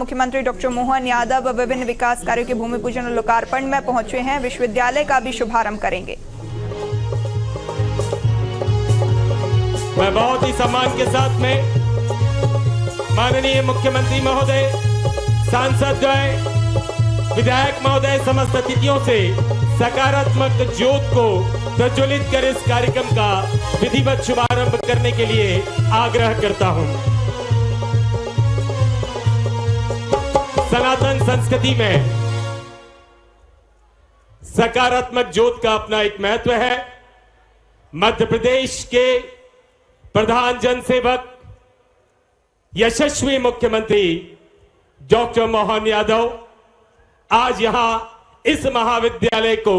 मुख्यमंत्री डॉक्टर मोहन यादव विभिन्न विकास कार्यों के भूमि पूजन और लोकार्पण में पहुंचे हैं। विश्वविद्यालय का भी शुभारंभ करेंगे। मैं बहुत ही सम्मान के साथ में माननीय मुख्यमंत्री महोदय, सांसद विधायक महोदय, समस्त अतिथियों से सकारात्मक ज्योत को प्रज्वलित कर इस कार्यक्रम का विधिवत शुभारंभ करने के लिए आग्रह करता हूं। सनातन संस्कृति में सकारात्मक ज्योत का अपना एक महत्व है। मध्य प्रदेश के प्रधान जनसेवक, यशस्वी मुख्यमंत्री डॉक्टर मोहन यादव आज यहां इस महाविद्यालय को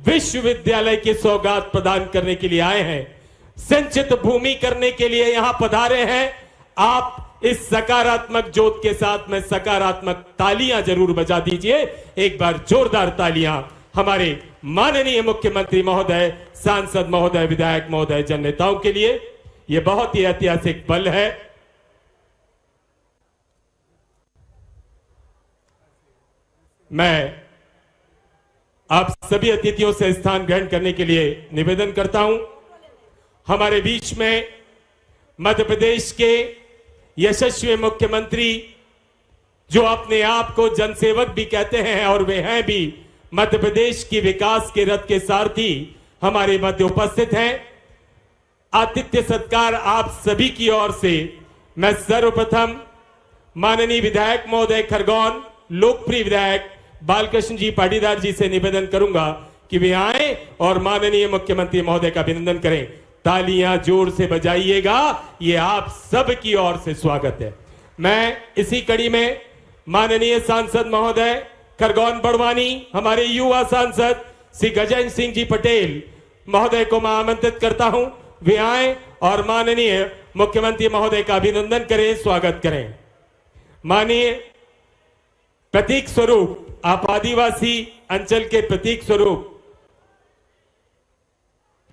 विश्वविद्यालय की सौगात प्रदान करने के लिए आए हैं, संचित भूमि करने के लिए यहां पधारे हैं। आप इस सकारात्मक ज्योत के साथ में सकारात्मक तालियां जरूर बजा दीजिए। एक बार जोरदार तालियां हमारे माननीय मुख्यमंत्री महोदय, सांसद महोदय, विधायक महोदय, जन नेताओं के लिए। यह बहुत ही ऐतिहासिक पल है। मैं आप सभी अतिथियों से स्थान ग्रहण करने के लिए निवेदन करता हूं। हमारे बीच में मध्य प्रदेश के यशस्वी मुख्यमंत्री, जो अपने आप को जनसेवक भी कहते हैं और वे हैं भी, मध्य प्रदेश की विकास के रथ के सारथी, हमारे मध्य उपस्थित हैं। आतिथ्य सत्कार आप सभी की ओर से मैं सर्वप्रथम माननीय विधायक महोदय खरगोन, लोकप्रिय विधायक बालकृष्ण जी पाटीदार जी से निवेदन करूंगा कि वे आए और माननीय मुख्यमंत्री महोदय का अभिनंदन करें। तालियां जोर से बजाइएगा, ये आप सब की ओर से स्वागत है। मैं इसी कड़ी में माननीय सांसद महोदय खरगोन बड़वानी, हमारे युवा सांसद श्री गजेंद्र सिंह जी पटेल महोदय को मैं आमंत्रित करता हूं, वे आए और माननीय मुख्यमंत्री महोदय का अभिनंदन करें, स्वागत करें। माननीय प्रतीक स्वरूप, आप आदिवासी अंचल के प्रतीक स्वरूप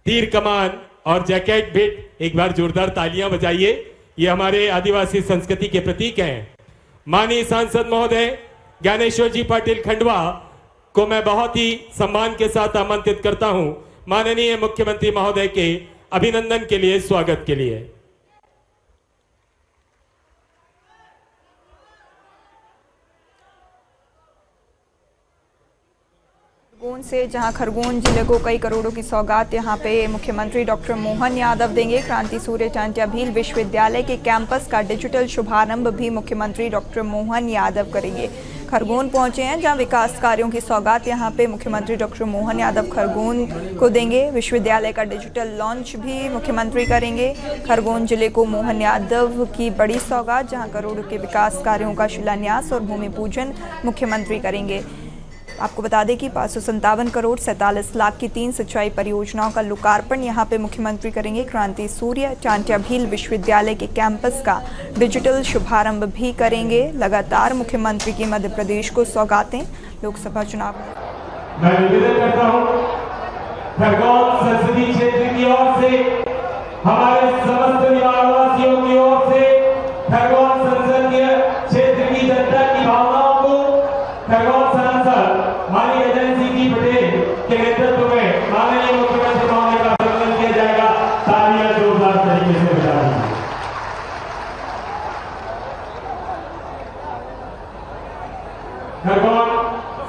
तीर कमान और जैकेट भेंट, एक बार जोरदार तालियां बजाइए। ये हमारे आदिवासी संस्कृति के प्रतीक हैं। माननीय सांसद महोदय ज्ञानेश्वर जी पाटिल खंडवा को मैं बहुत ही सम्मान के साथ आमंत्रित करता हूं, माननीय मुख्यमंत्री महोदय के अभिनंदन के लिए, स्वागत के लिए। खरगोन से, जहां खरगोन जिले को कई करोड़ों की सौगात यहां पे मुख्यमंत्री डॉक्टर मोहन यादव देंगे। क्रांति सूर्य टांटिया भील विश्वविद्यालय के कैंपस का डिजिटल शुभारंभ भी मुख्यमंत्री डॉक्टर मोहन यादव करेंगे। खरगोन पहुंचे हैं, जहां विकास कार्यों की सौगात यहां पे मुख्यमंत्री डॉक्टर मोहन यादव खरगोन को देंगे। विश्वविद्यालय का डिजिटल लॉन्च भी मुख्यमंत्री करेंगे। खरगोन जिले को मोहन यादव की बड़ी सौगात, जहां करोड़ों के विकास कार्यों का शिलान्यास और भूमि पूजन मुख्यमंत्री करेंगे। आपको बता दें कि 557 करोड़ 47 लाख की 3 सिंचाई परियोजनाओं का लोकार्पण यहां पे मुख्यमंत्री करेंगे। क्रांति सूर्य टांटिया भील विश्वविद्यालय के कैंपस का डिजिटल शुभारंभ भी करेंगे। लगातार मुख्यमंत्री की मध्य प्रदेश को सौगातें लोकसभा चुनाव में। मैं निवेदन करता हूं खरगोन संसदीय क्षेत्र की ओर से, हमारे समस्त निवासियों की ओर से, खरगोन संसदीय क्षेत्र की जनता की भावनाओं को खरगोन सांसद माननीय गजेंद्र सिंह जी पटेल के नेतृत्व में माननीय मुख्यमंत्री महोदय का अभिनंदन किया जाएगा। तालियां जोरदार तरीके से बजा दीजिए। खरगोन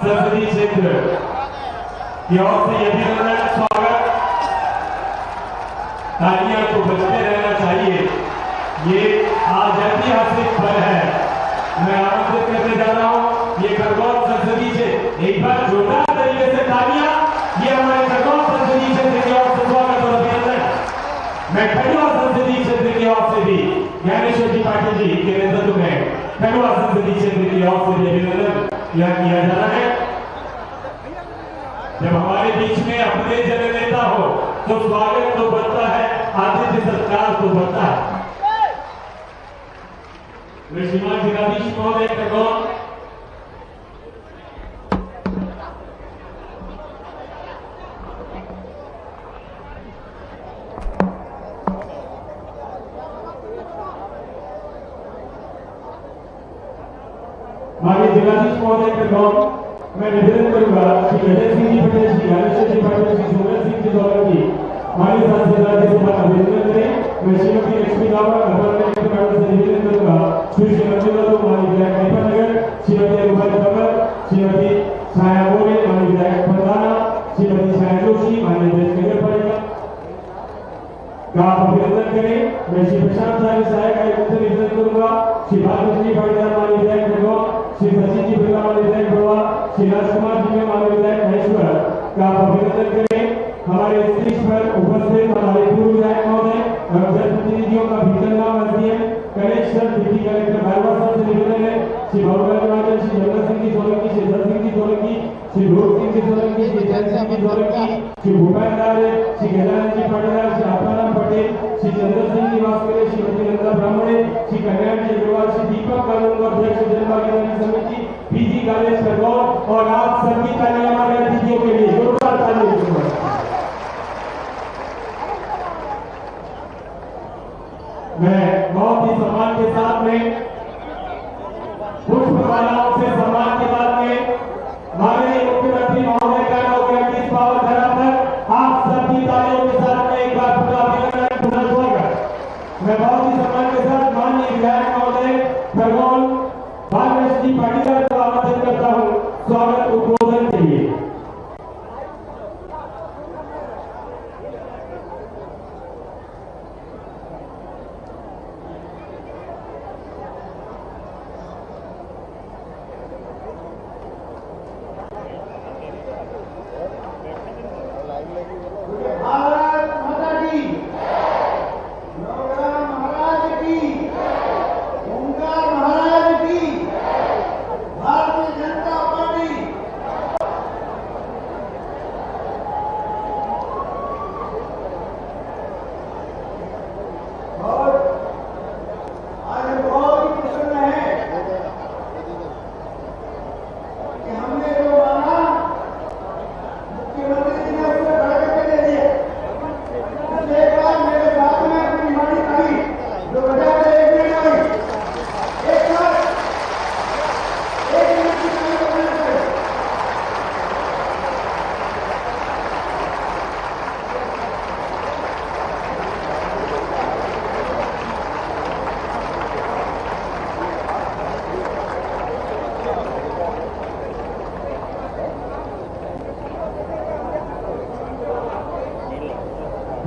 संसदीय क्षेत्र की ओर से यह अभिनंदन, स्वागत। तालियां तो बजते रहना चाहिए। ये आज ऐतिहासिक पल है। मैं आमंत्रित करने जा रहा हूं ये खरगोन संसदीय क्षेत्र, एक बार जोरदार तरीके से तालियां। ये हमारे खरगोन संसदीय क्षेत्र की ओर से स्वागत और अभिनंदन। मैं खंडवा संसदीय क्षेत्र की ओर से भी ज्ञानेश्वर जी पाटिल जी के नेतृत्व में खंडवा संसदीय क्षेत्र की ओर से भी अभिनंदन यह किया जा रहा है। जब हमारे बीच में अपने जन नेता हो तो स्वागत तो बनता है, आतिथ्य सत्कार तो बनता है। श्रीमान जिलाधीश महोदय खरगोन, माननीय जिलाधीश महोदय के द्वारा मैं निवेदन करूंगा श्री अजय सिंह जी पटेल, श्री राजेश्वर जी पटेल, श्री सुरेश सिंह जी सोलंकी माननीय सांसद राज्यसभा का अभिनंदन करें। मैं श्रीमती लक्ष्मी रावत अपर से निवेदन करूंगा श्री श्रीमती माननीय विधायक नेपानगर, श्रीमती रूपाली कमर, श्रीमती छाया मोरे, माननीय विधायक फरदाना, श्रीमती छाया जोशी, माननीय विधायक नगर पालिका का अभिनंदन करें। मैं श्री प्रशांत साहब सहायक आयुक्त से निवेदन करूंगा श्री भागवत जी पाटीदार, माननीय विधायक खरगोन, श्री सचिन जी बिरला, माननीय विधायक बड़वा, श्री राजकुमार जी में माननीय विधायक महेश्वर का अभिनंदन करें। हमारे स्टेज पर उपस्थित हमारे पूर्व विधायक महोदय एवं जनप्रतिनिधियों का भीतर नाम एसडीएम कलेक्टर डिप्टी कलेक्टर बारवा साहब से निवेदन है श्री भगवान श्री जगत सिंह जी सोलंकी, श्री दत्त सिंह जी सोलंकी, श्री भोग सिंह जी सोलंकी, श्री जय सिंह जी सोलंकी, श्री भूपेंद्र, श्री गजानन जी पाटीदार, श्री आत्माराम पटेल, श्री चंद्र सिंह जी वास्करे, श्रीमती नंदा ब्राह्मणे, श्री कल्याण जी अग्रवाल, श्री दीपक कानून अध्यक्ष जनभागीदारी समिति पीजी कॉलेज खरगोन। और आप सबकी तालियां हमारे अतिथियों के लिए जोरदार तालियां। मैं बहुत ही सम्मान के साथ में पुष्पमालाओं से सम्मान के बाद में माननीय मुख्यमंत्री महोदय का नौकरी पावर धरा पर आप सबकी तालियों के साथ में एक बार पूरा अभिनंदन, पूरा स्वागत। मैं बहुत ही सम्मान के साथ माननीय विधायक महोदय खरगोन भागवत जी पाटीदार को आमंत्रित करता हूँ स्वागत उद्बोधन के लिए।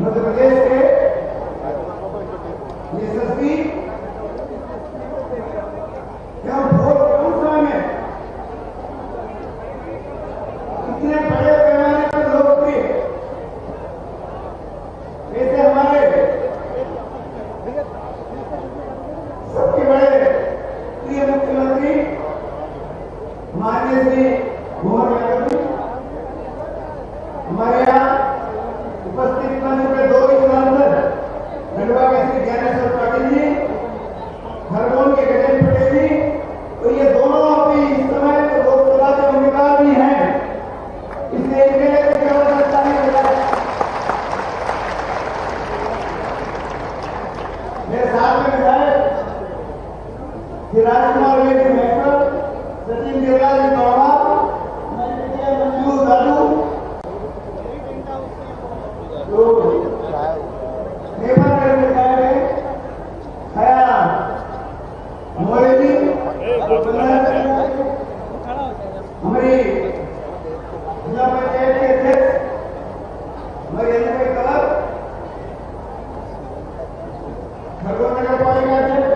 मध्य प्रदेश के यशस्वी एवं बहुत कम समय में इतने बड़े पैमाने पर लोकप्रिय ऐसे हमारे सबके बड़े प्रिय मुख्यमंत्री माननीय श्री मोहन यादव जी हमारे यहाँ उपस्थित मंच में दो ही सांसद खंडवा के श्री ज्ञानेश्वर पाटिल जी, खरगोन के गजेंद्र पटेल जी, तो ये दोनों अभी इस समय लोकसभा के उम्मीदवार भी हैं, इसलिए इनके लिए कोई आवश्यकता नहीं है। मेरे साथ में विधायक श्री राजकुमार महेश्वर, सचिन बिरला जी बड़वा, मंजूर लालू, हमारी जिला पंचायत के अध्यक्ष हमारी अन्य कलर खरगोन नगर पालिका अध्यक्ष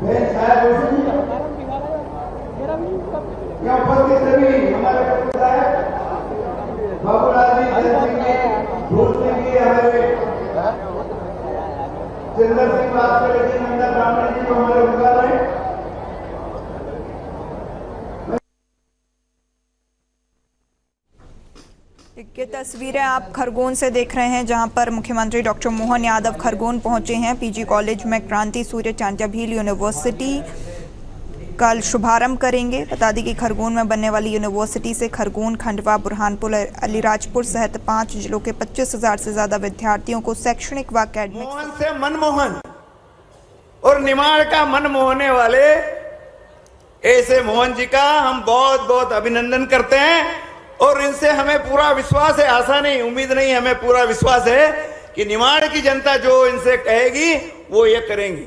बहन छाया जोशी जी, यहाँ उपस्थित सभी हमारे विधायक बाबूलाल जी, जय सिंह जी, भूल सिंह जी, हमारे चंद्र सिंह वास्करे जी, नंदा ब्राह्मण जी को हमारे उम्मीदवार हैं। ये तस्वीरें आप खरगोन से देख रहे हैं, जहां पर मुख्यमंत्री डॉक्टर मोहन यादव खरगोन पहुंचे हैं। पीजी कॉलेज में क्रांति सूर्य चांटिया भील यूनिवर्सिटी कल शुभारंभ करेंगे। बता दें कि खरगोन में बनने वाली यूनिवर्सिटी से खरगोन, खंडवा, बुरहानपुर, अलीराजपुर सहित 5 जिलों के 25,000 से ज्यादा विद्यार्थियों को शैक्षणिक व एकेडमिक मोहन से मनमोहन और निमाड़ का मन मोहने वाले ऐसे मोहन जी का हम बहुत बहुत अभिनंदन करते हैं और इनसे हमें पूरा विश्वास है, आशा नहीं, उम्मीद नहीं, हमें पूरा विश्वास है कि निमाड़ की जनता जो इनसे कहेगी वो ये करेंगी।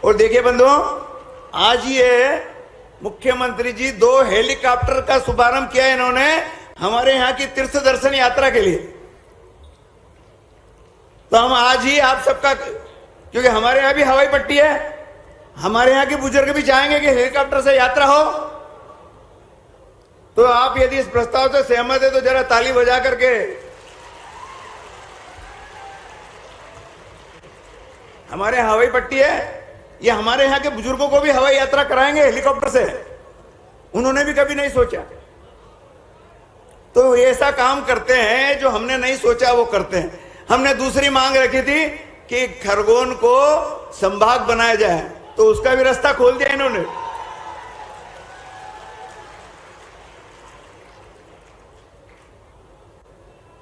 और देखिए बंधुओं, आज ये मुख्यमंत्री जी 2 हेलीकॉप्टर का शुभारंभ किया है इन्होंने हमारे यहाँ की तीर्थ दर्शन यात्रा के लिए। तो हम आज ही आप सबका, क्योंकि हमारे यहाँ भी हवाई पट्टी है, हमारे यहाँ के बुजुर्ग भी चाहेंगे कि हेलीकॉप्टर से यात्रा हो, तो आप यदि इस प्रस्ताव से सहमत है तो जरा ताली बजा करके हमारे हवाई पट्टी है, ये हमारे यहाँ के बुजुर्गों को भी हवाई यात्रा कराएंगे हेलीकॉप्टर से। उन्होंने भी कभी नहीं सोचा, तो ऐसा काम करते हैं जो हमने नहीं सोचा वो करते हैं। हमने दूसरी मांग रखी थी कि खरगोन को संभाग बनाया जाए, तो उसका भी रास्ता खोल दिया इन्होंने।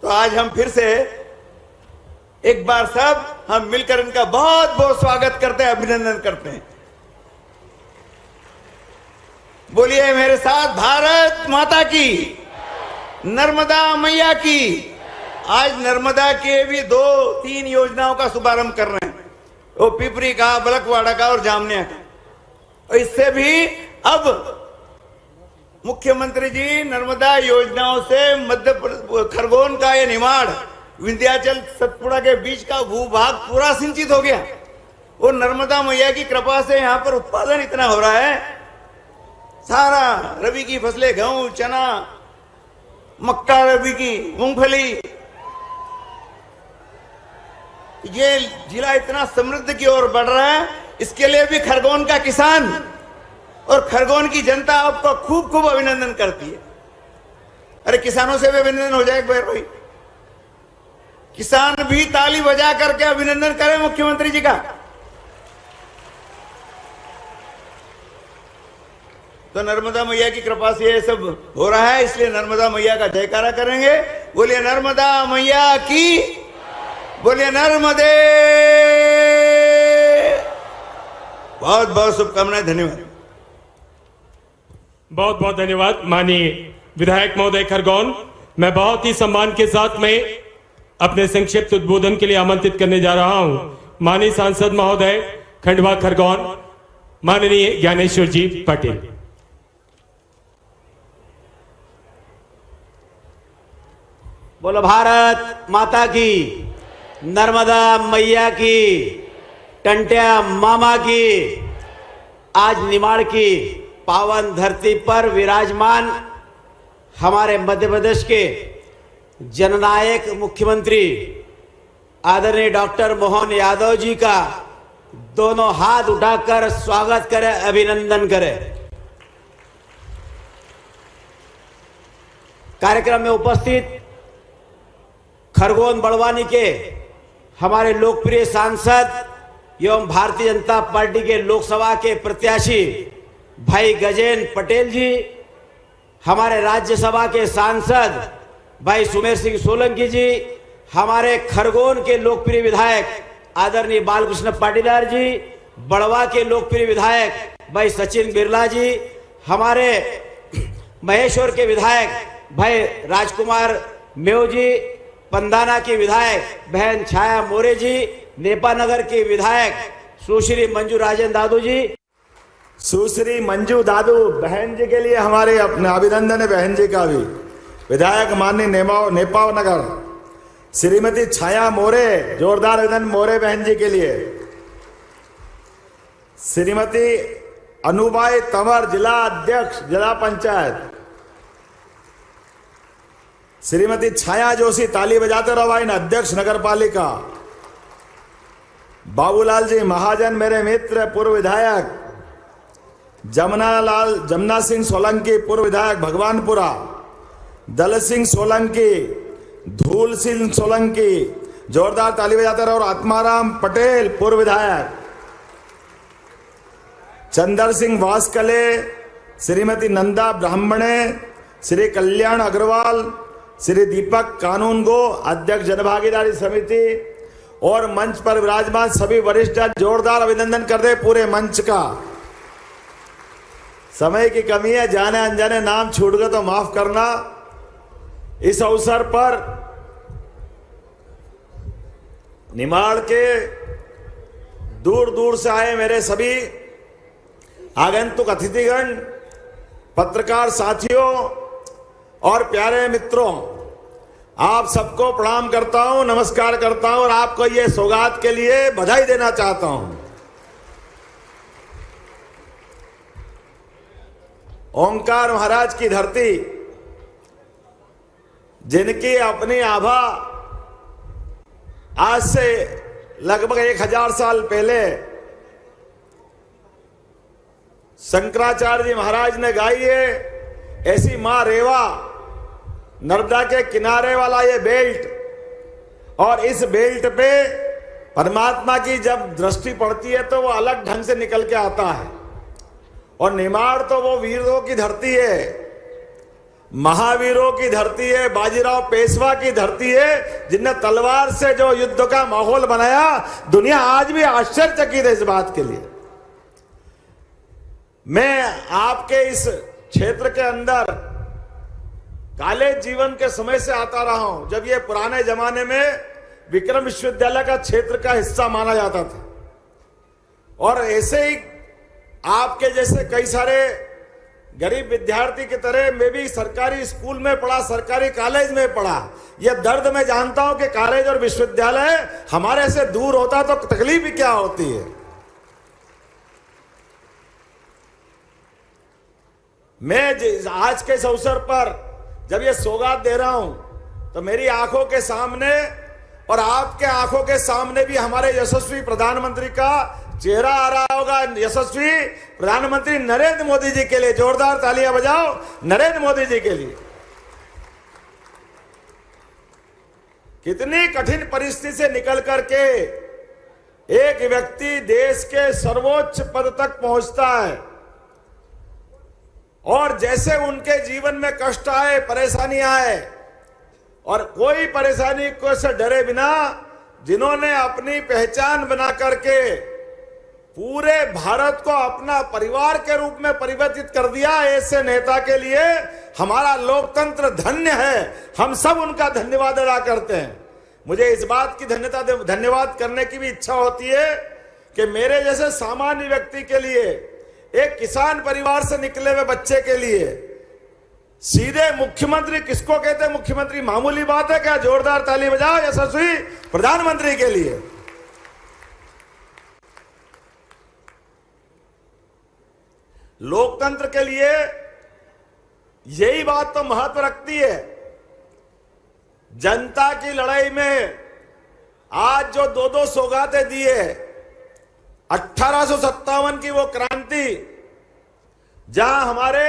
तो आज हम फिर से एक बार सब हम मिलकर इनका बहुत बहुत स्वागत करते हैं, अभिनंदन करते हैं। बोलिए मेरे साथ, भारत माता की, नर्मदा मैया की। आज नर्मदा के भी 2-3 योजनाओं का शुभारंभ कर रहे हैं, वो पिपरी का, बलकवाड़ा का और जामनिया का। और इससे भी अब मुख्यमंत्री जी नर्मदा योजनाओं से मध्य खरगोन का ये निमाड़ विंध्याचल सतपुड़ा के बीच का भूभाग पूरा सिंचित हो गया। और नर्मदा मैया की कृपा से यहाँ पर उत्पादन इतना हो रहा है, सारा रबी की फसलें, गेहूं, चना, मक्का, रबी की मूंगफली, ये जिला इतना समृद्ध की ओर बढ़ रहा है। इसके लिए भी खरगोन का किसान और खरगोन की जनता आपको खूब खूब अभिनंदन करती है। अरे किसानों से भी अभिनंदन हो जाए भाई, किसान भी ताली बजा करके अभिनंदन करें मुख्यमंत्री जी का। तो नर्मदा मैया की कृपा से ये सब हो रहा है, इसलिए नर्मदा मैया का जयकारा करेंगे। बोलिए नर्मदा मैया की, बोलिए नर्मदे। बहुत बहुत शुभकामनाएं, धन्यवाद। बहुत बहुत धन्यवाद माननीय विधायक महोदय खरगोन। मैं बहुत ही सम्मान के साथ में अपने संक्षिप्त उद्बोधन के लिए आमंत्रित करने जा रहा हूं माननीय सांसद महोदय खंडवा खरगोन, माननीय ज्ञानेश्वर जी पटेल। बोलो भारत माता की, नर्मदा मैया की, टंटिया मामा की। आज निमाड़ की पावन धरती पर विराजमान हमारे मध्य प्रदेश के जननायक मुख्यमंत्री आदरणीय डॉक्टर मोहन यादव जी का दोनों हाथ उठाकर स्वागत करें, अभिनंदन करें। कार्यक्रम में उपस्थित खरगोन बड़वानी के हमारे लोकप्रिय सांसद एवं भारतीय जनता पार्टी के लोकसभा के प्रत्याशी भाई गजेंद्र पटेल जी, हमारे राज्यसभा के सांसद भाई सुमेर सिंह सोलंकी जी, हमारे खरगोन के लोकप्रिय विधायक आदरणीय बालकृष्ण पाटीदार जी, बड़वा के लोकप्रिय विधायक भाई सचिन बिरला जी, हमारे महेश्वर के विधायक भाई राजकुमार मेव जी, पंदाना की विधायक बहन छाया मोरे जी, नेपानगर के विधायक सुश्री मंजू राजन दादू जी। सुश्री मंजू दादू बहन जी के लिए हमारे अपने अभिनंदन है, बहन जी का भी। विधायक माननीय नेपाव नगर श्रीमती छाया मोरे, जोरदार अभिनंदन मोरे बहन जी के लिए। श्रीमती अनुबाई तंवर, जिला अध्यक्ष जिला पंचायत। श्रीमती छाया जोशी, ताली बजाते रहो भाई, अध्यक्ष नगर पालिका। बाबूलाल जी महाजन मेरे मित्र, पूर्व विधायक। जमुना सिंह सोलंकी, पूर्व विधायक भगवानपुरा। दल सिंह सोलंकी, धूल सिंह सोलंकी, जोरदार ताली बजाते रहो। और आत्माराम पटेल, पूर्व विधायक। चंदर सिंह वास्कले, श्रीमती नंदा ब्राह्मणे, श्री कल्याण अग्रवाल, श्री दीपक कानूनगो, अध्यक्ष जनभागीदारी समिति। और मंच पर विराजमान सभी वरिष्ठ जन जोरदार अभिनंदन कर दे पूरे मंच का। समय की कमी है, जाने अनजाने नाम छूट गए तो माफ करना। इस अवसर पर निमाड़ के दूर दूर से आए मेरे सभी आगंतुक अतिथिगण, पत्रकार साथियों और प्यारे मित्रों, आप सबको प्रणाम करता हूं, नमस्कार करता हूं और आपको ये सौगात के लिए बधाई देना चाहता हूं। ओंकार महाराज की धरती, जिनकी अपनी आभा आज से लगभग 1000 साल पहले शंकराचार्य जी महाराज ने गाई है, ऐसी मां रेवा, नर्मदा के किनारे वाला ये बेल्ट, और इस बेल्ट पे परमात्मा की जब दृष्टि पड़ती है तो वो अलग ढंग से निकल के आता है। और निमाड़ तो वो वीरों की धरती है, महावीरों की धरती है, बाजीराव पेशवा की धरती है, जिनने तलवार से जो युद्ध का माहौल बनाया। दुनिया आज भी आश्चर्यचकित है इस बात के लिए। मैं आपके इस क्षेत्र के अंदर कॉलेज जीवन के समय से आता रहा हूं, जब ये पुराने जमाने में विक्रम विश्वविद्यालय का क्षेत्र का हिस्सा माना जाता था। और ऐसे ही आपके जैसे कई सारे गरीब विद्यार्थी की तरह मैं भी सरकारी स्कूल में पढ़ा, सरकारी कॉलेज में पढ़ा। यह दर्द मैं जानता हूं कि कॉलेज और विश्वविद्यालय हमारे से दूर होता तो तकलीफ भी क्या होती है। मैं आज के इस अवसर पर जब ये सौगात दे रहा हूं तो मेरी आंखों के सामने और आपके आंखों के सामने भी हमारे यशस्वी प्रधानमंत्री का चेहरा आ रहा होगा। यशस्वी प्रधानमंत्री नरेंद्र मोदी जी के लिए जोरदार तालियां बजाओ, नरेंद्र मोदी जी के लिए। कितनी कठिन परिस्थिति से निकल करके एक व्यक्ति देश के सर्वोच्च पद तक पहुंचता है, और जैसे उनके जीवन में कष्ट आए, परेशानी आए, और कोई परेशानी को से डरे बिना जिन्होंने अपनी पहचान बना करके पूरे भारत को अपना परिवार के रूप में परिवर्तित कर दिया, ऐसे नेता के लिए हमारा लोकतंत्र धन्य है। हम सब उनका धन्यवाद अदा करते हैं। मुझे इस बात की धन्यवाद करने की भी इच्छा होती है कि मेरे जैसे सामान्य व्यक्ति के लिए, एक किसान परिवार से निकले हुए बच्चे के लिए सीधे मुख्यमंत्री किसको कहते हैं? मुख्यमंत्री मामूली बात है क्या? जोरदार ताली बजाओ यशस्वी प्रधानमंत्री के लिए। लोकतंत्र के लिए यही बात तो महत्व रखती है। जनता की लड़ाई में आज जो दो सौगातें दी है, 1857 की वो क्रांति, जहां हमारे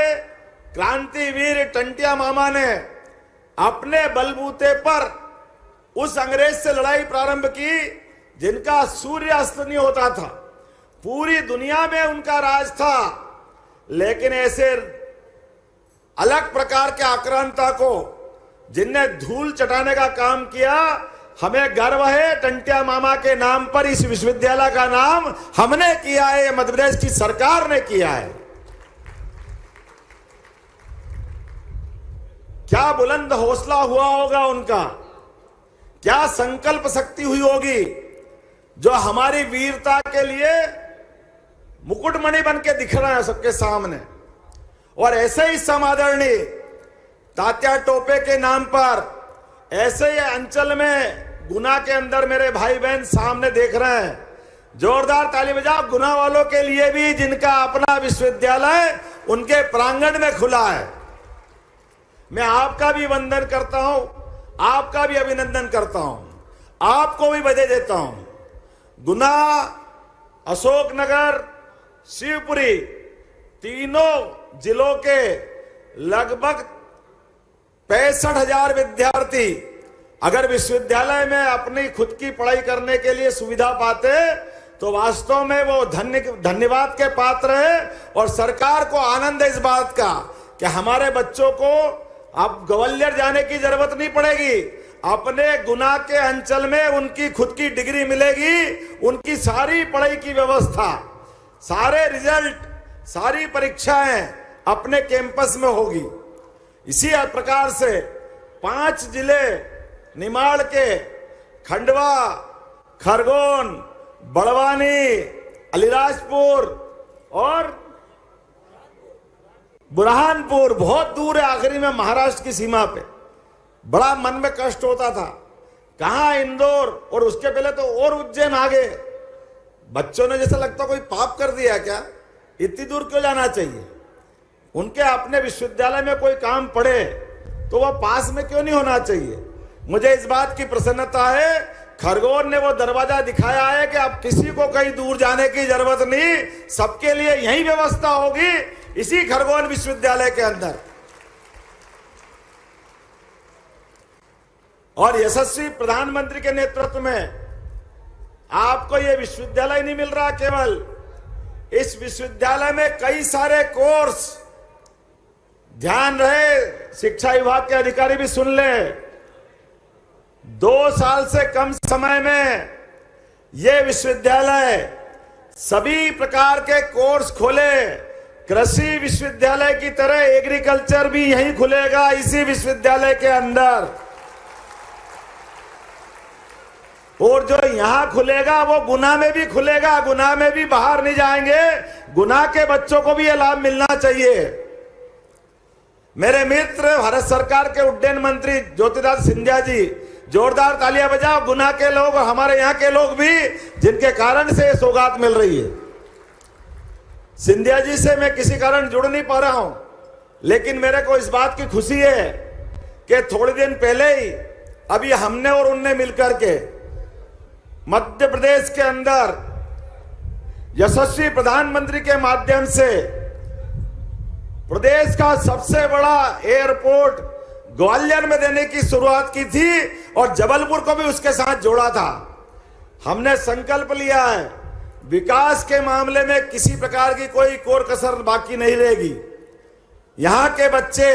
क्रांतिवीर टंटिया मामा ने अपने बलबूते पर उस अंग्रेज से लड़ाई प्रारंभ की जिनका सूर्यास्त नहीं होता था। पूरी दुनिया में उनका राज था, लेकिन ऐसे अलग प्रकार के आक्रांता को जिनने धूल चटाने का काम किया, हमें गर्व है टंटिया मामा के नाम पर इस विश्वविद्यालय का नाम हमने किया है, मध्य प्रदेश की सरकार ने किया है। क्या बुलंद हौसला हुआ होगा उनका, क्या संकल्प शक्ति हुई होगी, जो हमारी वीरता के लिए मुकुटमणि बन के दिख रहा है सबके सामने। और ऐसे ही समादरणीय तात्या टोपे के नाम पर ऐसे ही अंचल में गुना के अंदर मेरे भाई बहन सामने देख रहे हैं, जोरदार ताली बजाओ गुना वालों के लिए भी, जिनका अपना विश्वविद्यालय उनके प्रांगण में खुला है। मैं आपका भी वंदन करता हूं, आपका भी अभिनंदन करता हूं, आपको भी बधाई देता हूं। गुना, अशोकनगर, शिवपुरी तीनों जिलों के लगभग 65,000 विद्यार्थी अगर विश्वविद्यालय में अपनी खुद की पढ़ाई करने के लिए सुविधा पाते तो वास्तव में वो धन्यवाद के पात्र है। और सरकार को आनंद है इस बात का कि हमारे बच्चों को अब ग्वालियर जाने की जरूरत नहीं पड़ेगी, अपने गुना के अंचल में उनकी खुद की डिग्री मिलेगी, उनकी सारी पढ़ाई की व्यवस्था, सारे रिजल्ट, सारी परीक्षाएं अपने कैंपस में होगी। इसी प्रकार से 5 जिले निमाड़ के खंडवा, खरगोन, बड़वानी, अलीराजपुर और बुरहानपुर बहुत दूर है, आखिरी में महाराष्ट्र की सीमा पे। बड़ा मन में कष्ट होता था, कहां इंदौर, और उसके पहले तो और उज्जैन आ गए। बच्चों ने जैसा लगता कोई पाप कर दिया क्या, इतनी दूर क्यों जाना चाहिए। उनके अपने विश्वविद्यालय में कोई काम पड़े तो वह पास में क्यों नहीं होना चाहिए। मुझे इस बात की प्रसन्नता है, खरगोन ने वो दरवाजा दिखाया है कि अब किसी को कहीं दूर जाने की जरूरत नहीं, सबके लिए यही व्यवस्था होगी इसी खरगोन विश्वविद्यालय के अंदर। और यशस्वी प्रधानमंत्री के नेतृत्व में आपको यह विश्वविद्यालय नहीं मिल रहा, केवल इस विश्वविद्यालय में कई सारे कोर्स, ध्यान रहे शिक्षा विभाग के अधिकारी भी सुन ले, 2 साल से कम समय में यह विश्वविद्यालय सभी प्रकार के कोर्स खोले। कृषि विश्वविद्यालय की तरह एग्रीकल्चर भी यहीं खुलेगा इसी विश्वविद्यालय के अंदर। और जो यहां खुलेगा वो गुना में भी खुलेगा, गुना में भी बाहर नहीं जाएंगे, गुना के बच्चों को भी यह लाभ मिलना चाहिए। मेरे मित्र भारत सरकार के उड्डयन मंत्री ज्योतिरादित्य सिंधिया जी, जोरदार तालियां बजाओ। गुना के लोग और हमारे यहां के लोग भी, जिनके कारण से सौगात मिल रही है। सिंधिया जी से मैं किसी कारण जुड़ नहीं पा रहा हूं, लेकिन मेरे को इस बात की खुशी है कि थोड़े दिन पहले ही अभी हमने और उनने मिलकर के मध्य प्रदेश के अंदर यशस्वी प्रधानमंत्री के माध्यम से प्रदेश का सबसे बड़ा एयरपोर्ट ग्वालियर में देने की शुरुआत की थी और जबलपुर को भी उसके साथ जोड़ा था। हमने संकल्प लिया है विकास के मामले में किसी प्रकार की कोई कोर कसर बाकी नहीं रहेगी। यहां के बच्चे,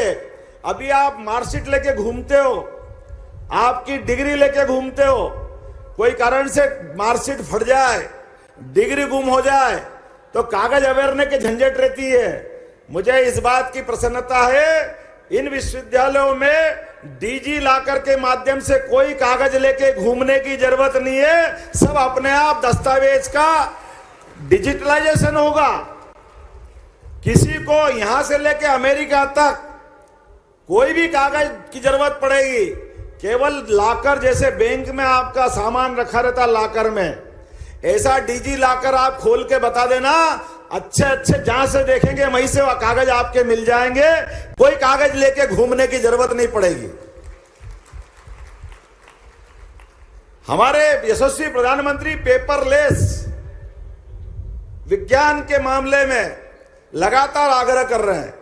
अभी आप मार्कशीट लेके घूमते हो, आपकी डिग्री लेके घूमते हो, कोई कारण से मार्कशीट फट जाए, डिग्री गुम हो जाए तो कागज अवेरने की झंझट रहती है। मुझे इस बात की प्रसन्नता है, इन विश्वविद्यालयों में डीजी लॉकर के माध्यम से कोई कागज लेके घूमने की जरूरत नहीं है। सब अपने आप दस्तावेज का डिजिटलाइजेशन होगा। किसी को यहां से लेके अमेरिका तक कोई भी कागज की जरूरत पड़ेगी, केवल लॉकर, जैसे बैंक में आपका सामान रखा रहता लॉकर में, ऐसा डीजी लॉकर आप खोल के बता देना, अच्छे अच्छे जहां से देखेंगे वहीं से कागज आपके मिल जाएंगे। कोई कागज लेके घूमने की जरूरत नहीं पड़ेगी। हमारे यशस्वी प्रधानमंत्री पेपरलेस विज्ञान के मामले में लगातार आग्रह कर रहे हैं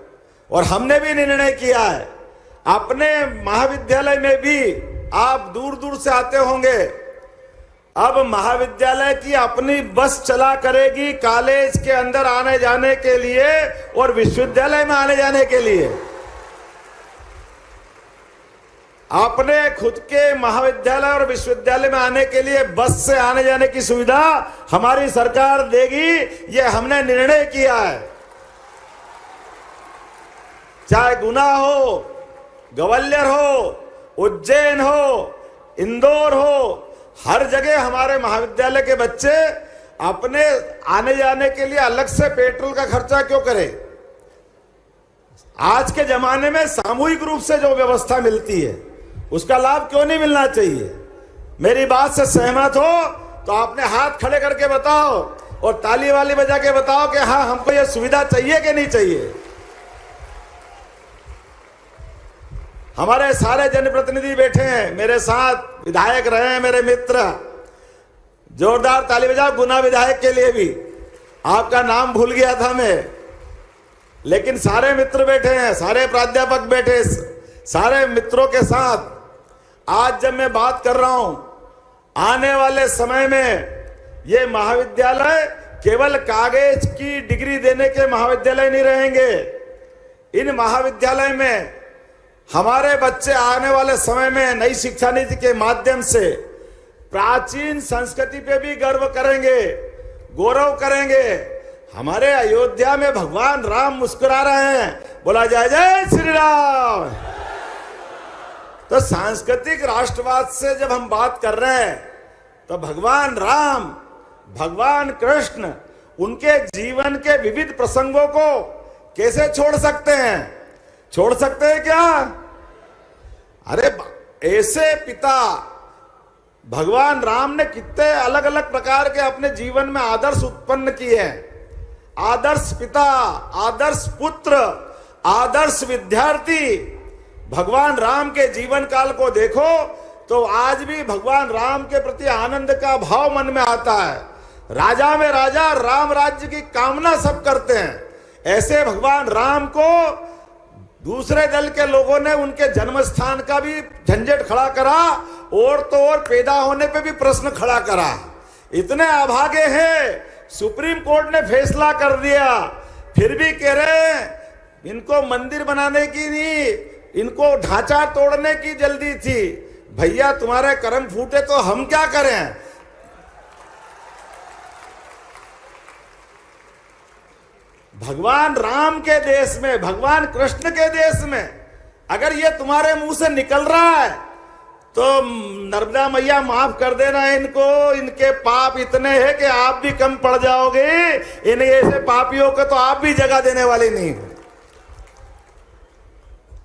और हमने भी निर्णय किया है। अपने महाविद्यालय में भी आप दूर दूर से आते होंगे, अब महाविद्यालय की अपनी बस चला करेगी कॉलेज के अंदर आने जाने के लिए और विश्वविद्यालय में आने जाने के लिए। अपने खुद के महाविद्यालय और विश्वविद्यालय में आने के लिए बस से आने जाने की सुविधा हमारी सरकार देगी, ये हमने निर्णय किया है। चाहे गुना हो, ग्वालियर हो, उज्जैन हो, इंदौर हो, हर जगह हमारे महाविद्यालय के बच्चे अपने आने जाने के लिए अलग से पेट्रोल का खर्चा क्यों करें। आज के जमाने में सामूहिक रूप से जो व्यवस्था मिलती है उसका लाभ क्यों नहीं मिलना चाहिए। मेरी बात से सहमत हो तो आपने हाथ खड़े करके बताओ और ताली वाली बजा के बताओ कि हाँ, हमको यह सुविधा चाहिए कि नहीं चाहिए। हमारे सारे जनप्रतिनिधि बैठे हैं मेरे साथ, विधायक रहे हैं मेरे मित्र, जोरदार ताली बजाओ गुना विधायक के लिए भी। आपका नाम भूल गया था मैं, लेकिन सारे मित्र बैठे हैं, सारे प्राध्यापक बैठे, सारे मित्रों के साथ आज जब मैं बात कर रहा हूं, आने वाले समय में ये महाविद्यालय केवल कागज की डिग्री देने के महाविद्यालय नहीं रहेंगे। इन महाविद्यालय में हमारे बच्चे आने वाले समय में नई शिक्षा नीति के माध्यम से प्राचीन संस्कृति पे भी गर्व करेंगे, गौरव करेंगे। हमारे अयोध्या में भगवान राम मुस्कुरा रहे हैं, बोला जय जय श्री राम। तो सांस्कृतिक राष्ट्रवाद से जब हम बात कर रहे हैं तो भगवान राम, भगवान कृष्ण, उनके जीवन के विविध प्रसंगों को कैसे छोड़ सकते हैं? छोड़ सकते हैं क्या? अरे ऐसे पिता भगवान राम ने कितने अलग अलग प्रकार के अपने जीवन में आदर्श उत्पन्न किए हैं। आदर्श पिता, आदर्श पुत्र, आदर्श विद्यार्थी। भगवान राम के जीवन काल को देखो तो आज भी भगवान राम के प्रति आनंद का भाव मन में आता है। राजा में राजा, राम राज्य की कामना सब करते हैं। ऐसे भगवान राम को दूसरे दल के लोगों ने उनके जन्म स्थान का भी झंझट खड़ा करा और तो और पैदा होने पे भी प्रश्न खड़ा करा। इतने अभागे हैं, सुप्रीम कोर्ट ने फैसला कर दिया, फिर भी कह रहे हैं इनको मंदिर बनाने की नहीं, इनको ढांचा तोड़ने की जल्दी थी। भैया तुम्हारे कर्म फूटे तो हम क्या करें? भगवान राम के देश में, भगवान कृष्ण के देश में अगर ये तुम्हारे मुंह से निकल रहा है तो नर्मदा मैया माफ कर देना इनको। इनके पाप इतने हैं कि आप भी कम पड़ जाओगे। इन ऐसे पापियों को तो आप भी जगह देने वाले नहीं।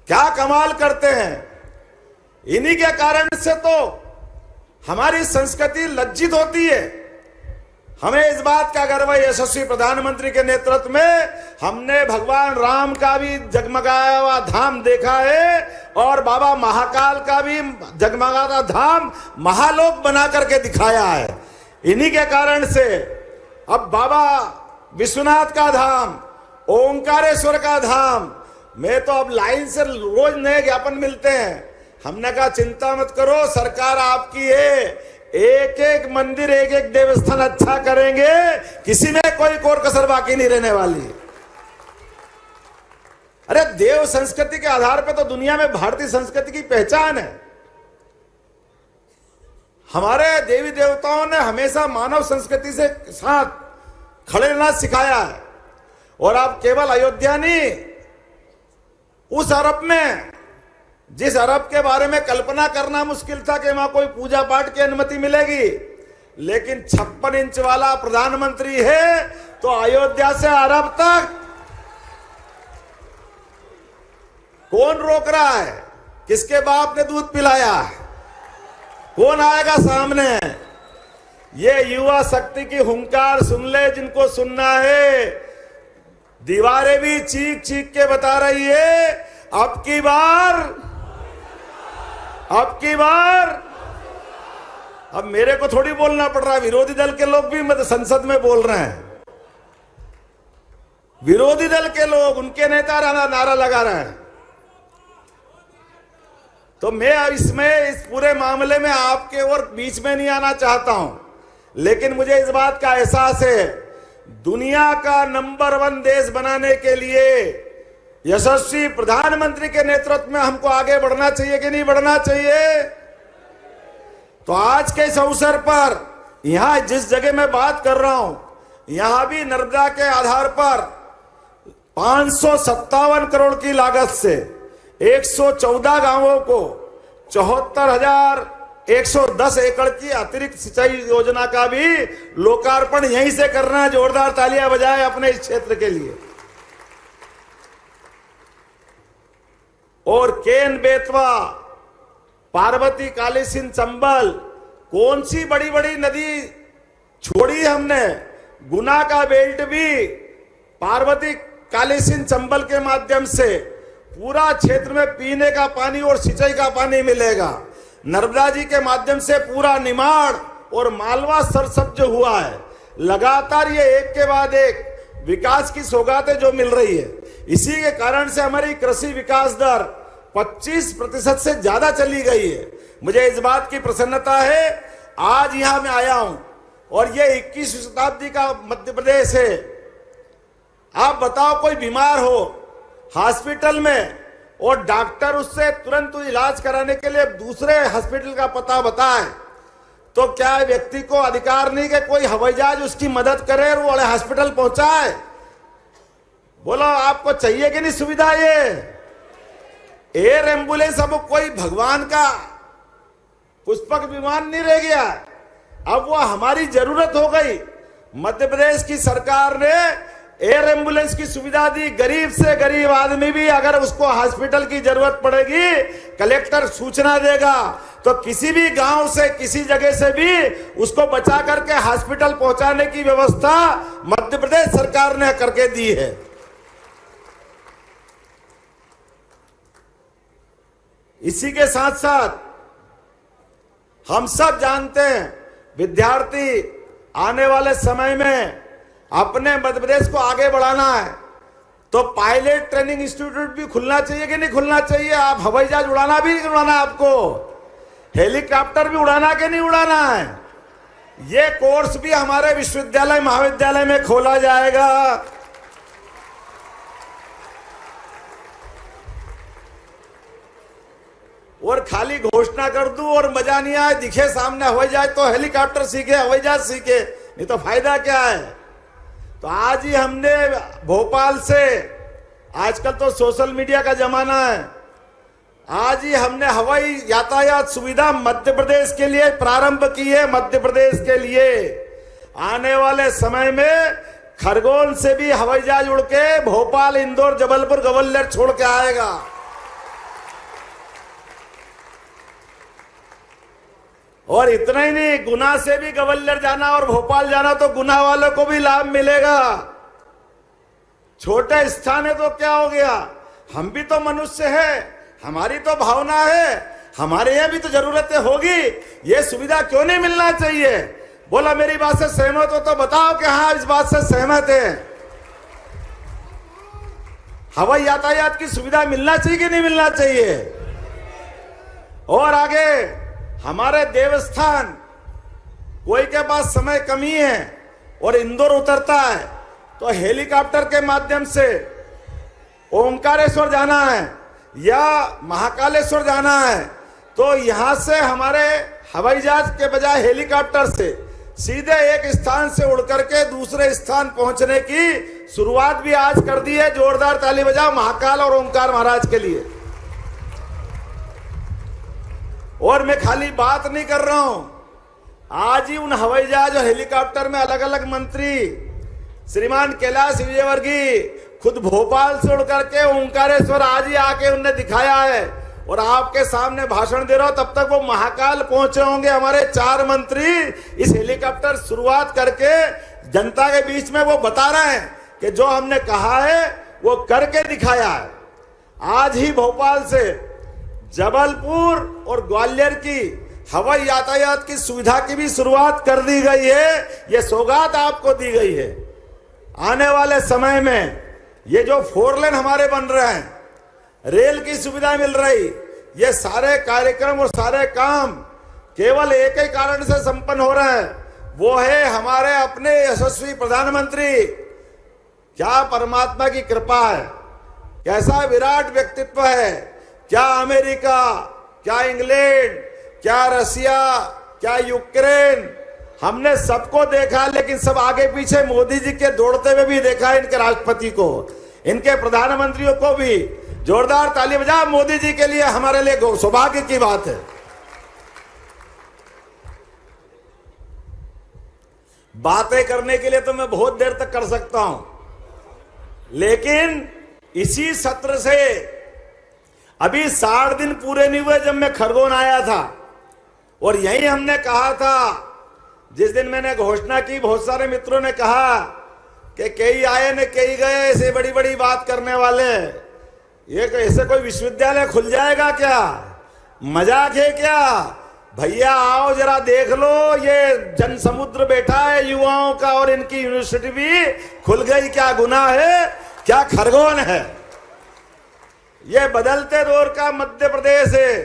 क्या कमाल करते हैं। इन्हीं के कारण से तो हमारी संस्कृति लज्जित होती है। हमें इस बात का गर्व है, यशस्वी प्रधानमंत्री के नेतृत्व में हमने भगवान राम का भी जगमगाया हुआ धाम देखा है और बाबा महाकाल का भी जगमगाता धाम महालोक बना करके दिखाया है। इन्हीं के कारण से अब बाबा विश्वनाथ का धाम, ओंकारेश्वर का धाम, मैं तो अब लाइन से रोज नए ज्ञापन मिलते हैं। हमने कहा चिंता मत करो, सरकार आपकी है, एक एक मंदिर, एक एक देवस्थान अच्छा करेंगे, किसी में कोई कोर कसर बाकी नहीं रहने वाली। अरे देव संस्कृति के आधार पर तो दुनिया में भारतीय संस्कृति की पहचान है। हमारे देवी देवताओं ने हमेशा मानव संस्कृति से साथ खड़े रहना सिखाया है। और अब केवल अयोध्या नहीं, उस अरब में, जिस अरब के बारे में कल्पना करना मुश्किल था कि वहां कोई पूजा पाठ की अनुमति मिलेगी, लेकिन 56 इंच वाला प्रधानमंत्री है तो अयोध्या से अरब तक कौन रोक रहा है? किसके बाप ने दूध पिलाया? कौन आएगा सामने? ये युवा शक्ति की हुंकार सुन ले जिनको सुनना है। दीवारें भी चीख चीख के बता रही है अब की बार। अब मेरे को थोड़ी बोलना पड़ रहा है, विरोधी दल के लोग भी मतलब संसद में बोल रहे हैं। विरोधी दल के लोग, उनके नेता नारा लगा रहे हैं। तो मैं इस पूरे मामले में आपके और बीच में नहीं आना चाहता हूं, लेकिन मुझे इस बात का एहसास है, दुनिया का नंबर 1 देश बनाने के लिए यशस्वी प्रधानमंत्री के नेतृत्व में हमको आगे बढ़ना चाहिए कि नहीं बढ़ना चाहिए? तो आज के इस अवसर पर यहां जिस जगह मैं बात कर रहा हूं, यहां भी नर्मदा के आधार पर 557 करोड़ की लागत से 114 गांवों को 74,110 एकड़ की अतिरिक्त सिंचाई योजना का भी लोकार्पण यहीं से करना है। जोरदार तालियां बजाएं अपने इस क्षेत्र के लिए। और केन बेतवा, पार्वती, काली सिंध, चंबल, कौन सी बड़ी बड़ी नदी छोड़ी हमने? गुना का बेल्ट भी पार्वती, काली सिंध, चंबल के माध्यम से पूरा क्षेत्र में पीने का पानी और सिंचाई का पानी मिलेगा। नर्मदा जी के माध्यम से पूरा निमाड़ और मालवा सरसब्ज हुआ है। लगातार ये एक के बाद एक विकास की सौगातें जो मिल रही है, इसी के कारण से हमारी कृषि विकास दर 25% से ज्यादा चली गई है। मुझे इस बात की प्रसन्नता है, आज यहां मैं आया हूं और ये 21वीं शताब्दी का मध्य प्रदेश है। आप बताओ, कोई बीमार हो, हॉस्पिटल में और डॉक्टर उससे तुरंत इलाज कराने के लिए दूसरे हॉस्पिटल का पता बताए, तो क्या व्यक्ति को अधिकार नहीं कि कोई हवाई जहाज उसकी मदद करे और वो वाले हॉस्पिटल पहुंचाए? बोलो, आपको चाहिए कि नहीं सुविधा? ये एयर एम्बुलेंस अब कोई भगवान का पुष्पक विमान नहीं रह गया, अब वो हमारी जरूरत हो गई। मध्य प्रदेश की सरकार ने एयर एम्बुलेंस की सुविधा दी। गरीब से गरीब आदमी भी अगर उसको हॉस्पिटल की जरूरत पड़ेगी, कलेक्टर सूचना देगा तो किसी भी गांव से किसी जगह से भी उसको बचा करके हॉस्पिटल पहुंचाने की व्यवस्था मध्य प्रदेश सरकार ने करके दी है। इसी के साथ साथ हम सब जानते हैं, विद्यार्थी आने वाले समय में अपने मध्य प्रदेश को आगे बढ़ाना है, तो पायलट ट्रेनिंग इंस्टीट्यूट भी खुलना चाहिए कि नहीं खुलना चाहिए? आप हवाई जहाज उड़ाना भी नहीं उड़ाना, आपको हेलीकॉप्टर भी उड़ाना के नहीं उड़ाना है? ये कोर्स भी हमारे विश्वविद्यालय महाविद्यालय में खोला जाएगा। और खाली घोषणा कर दूं और मजा नहीं आए, दिखे सामने हवाई जहाज तो हेलीकॉप्टर सीखे, हवाई जहाज सीखे, नहीं तो फायदा क्या है? तो आज ही हमने भोपाल से, आजकल तो सोशल मीडिया का जमाना है, आज ही हमने हवाई यातायात सुविधा मध्य प्रदेश के लिए प्रारंभ की है। मध्य प्रदेश के लिए आने वाले समय में खरगोन से भी हवाई जहाज उड़ के भोपाल, इंदौर, जबलपुर, ग्वालियर छोड़ के आएगा। और इतना ही नहीं, गुना से भी ग्वालियर जाना और भोपाल जाना तो गुना वालों को भी लाभ मिलेगा। छोटे स्थान है तो क्या हो गया, हम भी तो मनुष्य हैं, हमारी तो भावना है, हमारे यहां भी तो जरूरतें होगी, ये सुविधा क्यों नहीं मिलना चाहिए? बोला, मेरी बात से सहमत हो तो बताओ कि हाँ इस बात से सहमत है। हवाई यातायात की सुविधा मिलना चाहिए कि नहीं मिलना चाहिए? और आगे हमारे देवस्थान, कोई के पास समय कमी है और इंदौर उतरता है तो हेलीकॉप्टर के माध्यम से ओंकारेश्वर जाना है या महाकालेश्वर जाना है, तो यहां से हमारे हवाई जहाज के बजाय हेलीकॉप्टर से सीधे एक स्थान से उड़ करके दूसरे स्थान पहुंचने की शुरुआत भी आज कर दी है। जोरदार ताली बजाओ महाकाल और ओंकार महाराज के लिए। और मैं खाली बात नहीं कर रहा हूं, आज ही उन हवाई जहाज और हेलीकॉप्टर में अलग अलग मंत्री, श्रीमान कैलाश विजयवर्गीय खुद भोपाल से उड़ करके ओंकारेश्वर आज ही आके उनने दिखाया है और आपके सामने भाषण दे रहा हूं। तब तक वो महाकाल पहुंचे होंगे हमारे 4 मंत्री। इस हेलीकॉप्टर शुरुआत करके जनता के बीच में वो बता रहे हैं कि जो हमने कहा है वो करके दिखाया है। आज ही भोपाल से जबलपुर और ग्वालियर की हवाई यातायात की सुविधा की भी शुरुआत कर दी गई है। ये सौगात आपको दी गई है। आने वाले समय में ये जो 4 लेन हमारे बन रहे हैं, रेल की सुविधा मिल रही, ये सारे कार्यक्रम और सारे काम केवल एक ही कारण से संपन्न हो रहे हैं, वो है हमारे अपने यशस्वी प्रधानमंत्री। क्या परमात्मा की कृपा है, कैसा विराट व्यक्तित्व है। क्या अमेरिका, क्या इंग्लैंड, क्या रसिया, क्या यूक्रेन, हमने सबको देखा, लेकिन सब आगे पीछे मोदी जी के दौड़ते हुए भी देखा, इनके राष्ट्रपति को, इनके प्रधानमंत्रियों को भी। जोरदार ताली बजा मोदी जी के लिए, हमारे लिए सौभाग्य की बात है। बातें करने के लिए तो मैं बहुत देर तक कर सकता हूं, लेकिन इसी सत्र से अभी 60 दिन पूरे नहीं हुए जब मैं खरगोन आया था, और यही हमने कहा था, जिस दिन मैंने घोषणा की, बहुत सारे मित्रों ने कहा कि कई आए न कई गए, ऐसे बड़ी बड़ी बात करने वाले, ये ऐसे कोई विश्वविद्यालय खुल जाएगा क्या? मजाक है क्या? भैया आओ जरा देख लो, ये जन समुद्र बैठा है युवाओं का, और इनकी यूनिवर्सिटी भी खुल गई। क्या गुनाह है, क्या खरगोन है? ये बदलते दौर का मध्य प्रदेश है।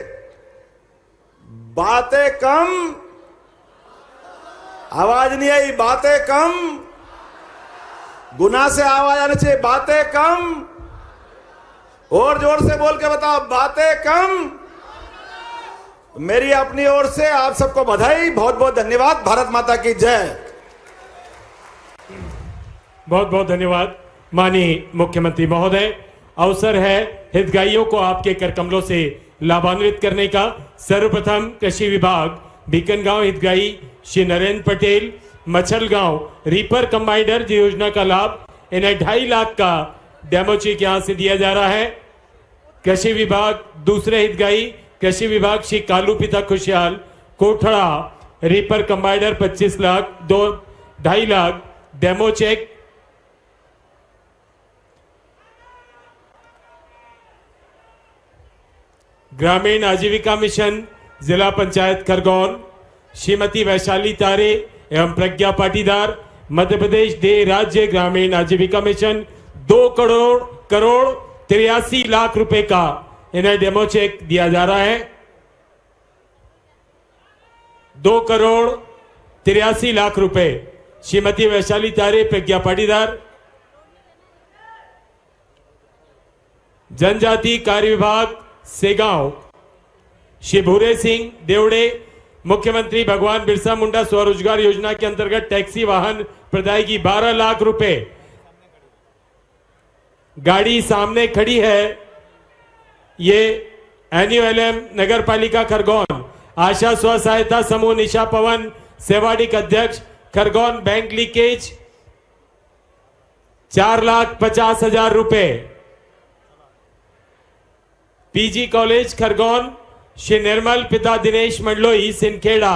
बातें कम, आवाज नहीं आई, बातें कम, गुनाह से आवाज आनी चाहिए, बातें कम, और जोर से बोल के बताओ, बातें कम। मेरी अपनी ओर से आप सबको बधाई, बहुत बहुत धन्यवाद। भारत माता की जय। बहुत बहुत धन्यवाद माननीय मुख्यमंत्री महोदय। अवसर है हितग्राहियों को आपके कर कमलों से लाभान्वित करने का। सर्वप्रथम कृषि विभाग बीकनगांव हितग्राही श्री नरेंद्र पटेल मछल गांव रीपर कंबाइनर योजना का लाभ, इन्हें 2.5 लाख का डेमो चेक यहां से दिया जा रहा है। कृषि विभाग दूसरे हितग्राही कृषि विभाग श्री कालू पिता Khushhal Kothda reaper combiner 25 lakh 2.5 lakh demo check. Grameen Ajeevika mission जिला पंचायत खरगोन श्रीमती वैशाली तारे एवं प्रज्ञा पाटीदार मध्य प्रदेश दे राज्य ग्रामीण आजीविका मिशन 2 करोड़ 83 लाख रुपए का इन्हें डेमो चेक दिया जा रहा है। 2 करोड़ 83 लाख रुपए श्रीमती वैशाली तारे प्रज्ञा पाटीदार। जनजाति कार्य विभाग सेगांव श्री भूरे सिंह देवड़े मुख्यमंत्री भगवान बिरसा मुंडा स्वरोजगार योजना के अंतर्गत टैक्सी वाहन प्रदायगी 12 लाख रुपए। गाड़ी सामने खड़ी है, ये एनयूएलएम नगर पालिका खरगोन आशा स्व सहायता समूह निशा पवन सेवाडिक अध्यक्ष खरगोन बैंक लीकेज 4,50,000 रुपए। पीजी कॉलेज खरगोन श्री निर्मल पिता Dinesh Mandloi Sinkheda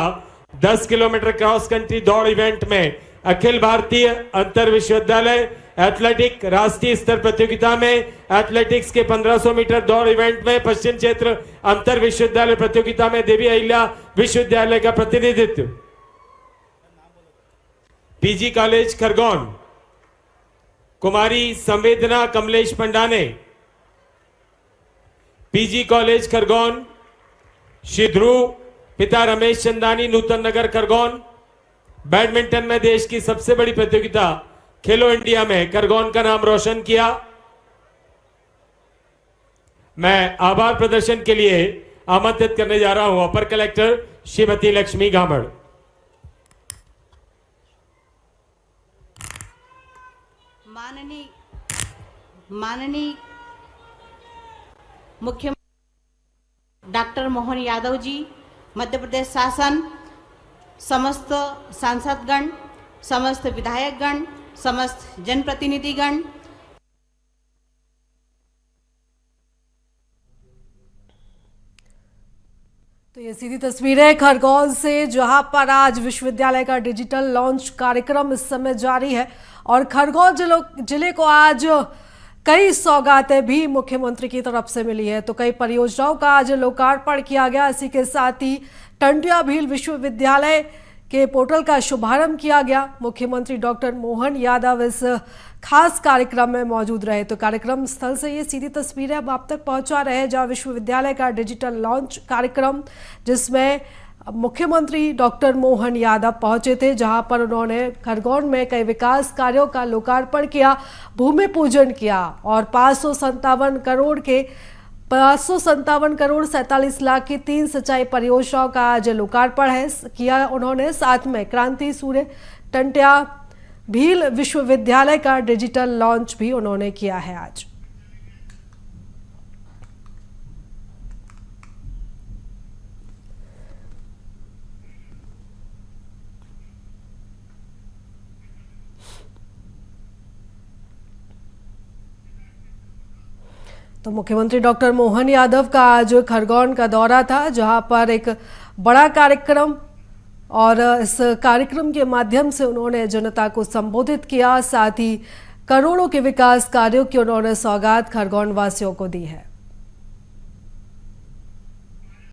10 kilometre cross country दौड़ इवेंट में अखिल भारतीय अंतर विश्वविद्यालय एथलेटिक राष्ट्रीय स्तर प्रतियोगिता में एथलेटिक्स के 1500 मीटर दौड़ इवेंट में पश्चिम क्षेत्र अंतर विश्वविद्यालय प्रतियोगिता में देवी अहिल्या विश्वविद्यालय का प्रतिनिधित्व। पीजी कॉलेज खरगोन कुमारी संवेदना कमलेश पंडाने। पीजी कॉलेज खरगोन श्री ध्रुव पिता रमेश चंदानी नूतन नगर खरगोन। बैडमिंटन में देश की सबसे बड़ी प्रतियोगिता खेलो इंडिया में खरगोन का नाम रोशन किया। मैं आभार प्रदर्शन के लिए आमंत्रित करने जा रहा हूं अपर कलेक्टर श्रीमती लक्ष्मी गामड़। माननीय मुख्यमंत्री डॉक्टर मोहन यादव जी, मध्य प्रदेश शासन, समस्त सांसदगण, समस्त विधायकगण, समस्त जनप्रतिनिधिगण, तो ये सीधी तस्वीर है खरगोन से, जहां पर आज विश्वविद्यालय का डिजिटल लॉन्च कार्यक्रम इस समय जारी है और खरगोन जिले को आज कई सौगातें भी मुख्यमंत्री की तरफ से मिली है। तो कई परियोजनाओं का आज लोकार्पण किया गया। इसी के साथ ही टंटिया भील विश्वविद्यालय के पोर्टल का शुभारंभ किया गया। मुख्यमंत्री डॉक्टर मोहन यादव इस खास कार्यक्रम में मौजूद रहे। तो कार्यक्रम स्थल से ये सीधी तस्वीरें अब आप तक पहुंचा रहे हैं, जहां विश्वविद्यालय का डिजिटल लॉन्च कार्यक्रम, जिसमें मुख्यमंत्री डॉक्टर मोहन यादव पहुंचे थे, जहां पर उन्होंने खरगोन में कई विकास कार्यों का लोकार्पण किया, भूमि पूजन किया और 557 करोड़ 47 लाख की 3 सिंचाई परियोजनाओं का आज लोकार्पण किया उन्होंने। साथ में क्रांति सूर्य टंटिया भील विश्वविद्यालय का डिजिटल लॉन्च भी उन्होंने किया है आज। तो मुख्यमंत्री डॉक्टर मोहन यादव का आज खरगोन का दौरा था, जहां पर एक बड़ा कार्यक्रम और इस कार्यक्रम के माध्यम से उन्होंने जनता को संबोधित किया। साथ ही करोड़ों के विकास कार्यों की उन्होंने सौगात खरगोन वासियों को दी है।